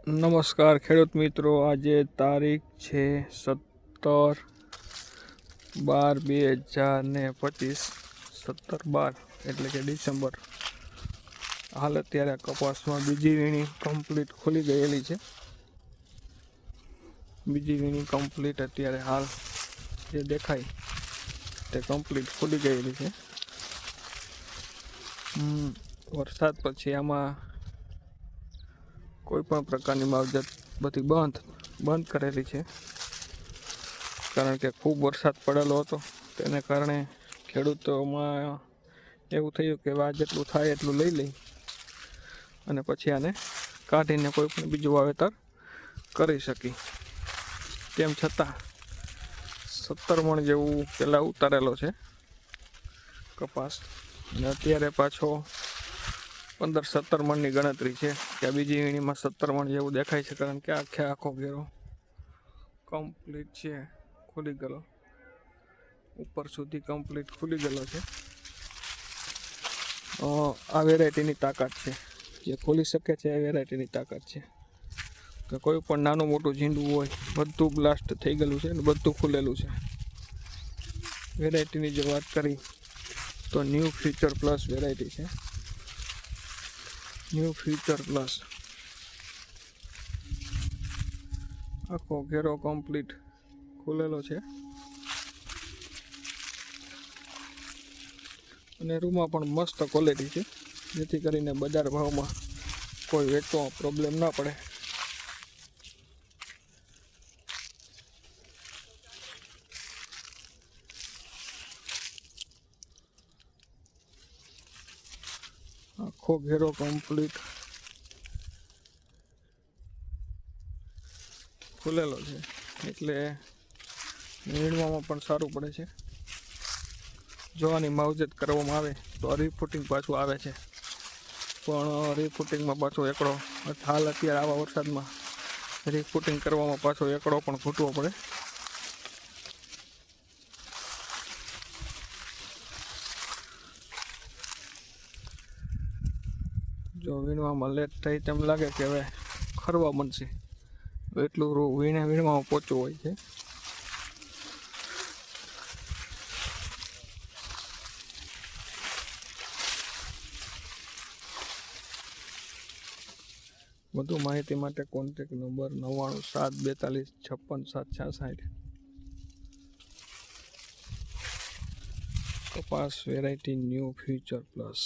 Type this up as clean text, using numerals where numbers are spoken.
નમસ્કાર ખેડૂત મિત્રો, આજે તારીખ છે 17/12/2025, 17/12 એટલે કે ડિસેમ્બર. હાલ અત્યારે કપાસમાં બીજી વીણી કમ્પ્લીટ ખુલી ગયેલી છે. બીજી વીણી કમ્પ્લીટ અત્યારે હાલ જે દેખાય તે કમ્પ્લીટ ખુલી ગયેલી છે. વરસાદ પછી આમાં કોઈ પણ પ્રકારની માવજત બધી બંધ કરેલી છે, કારણ કે ખૂબ વરસાદ પડેલો હતો. તેને કારણે ખેડૂતોમાં એવું થયું કે આ જેટલું થાય એટલું લઈ લઈ અને પછી આને કાઢીને કોઈ પણ બીજું વાવેતર કરી શકી. તેમ છતાં 17 મણ જેવું પહેલાં ઉતારેલો છે કપાસ, અને અત્યારે પાછો 15-17 મણની ગણતરી છે કે આ બીજી વીણીમાં 17 મણ જેવું દેખાય છે, કારણ કે આખો ઘેરો કમ્પ્લીટ છે, ખુલી ગયેલો, ઉપર સુધી કમ્પ્લીટ ખુલી ગયેલો છે. આ વેરાયટીની તાકાત છે, જે ખોલી શકે છે. આ વેરાયટીની તાકાત છે કે કોઈ પણ નાનું મોટું ઝીંડું હોય બધું બ્લાસ્ટ થઈ ગયેલું છે અને બધું ખુલેલું છે. વેરાયટીની જો વાત કરી તો ન્યૂ ફ્યુચર પ્લસ વેરાયટી છે. ન્યૂ ફ્યુચર પ્લસ આખો ઘેરો કમ્પ્લીટ ખુલેલો છે, અને રૂમાં પણ મસ્ત ક્વોલિટી છે, જેથી કરીને બજાર ભાવમાં કોઈ વેચવામાં પ્રોબ્લેમ ના પડે. આખો ઘેરો કમ્પ્લીટ ખુલેલો છે, એટલે વીણવામાં પણ સારું પડે છે. જો આની માવજત કરવામાં આવે તો રીફૂટિંગ પાછું આવે છે, પણ રીફૂટિંગમાં પાછો એકડો, હાલ અત્યારે આવા વરસાદમાં રીફૂટિંગ કરવામાં પાછો એકડો પણ ખૂટવો પડે. જો વીણવામાં લેટ થાય તેમ લાગે કે હવે ખરવા બનશે, એટલું વીણવામાં પોચું હોય છે. વધુ માહિતી માટે કોન્ટેક્ટ નંબર 9972456766. કપાસ વેરાયટી ન્યૂ ફ્યુચર પ્લસ.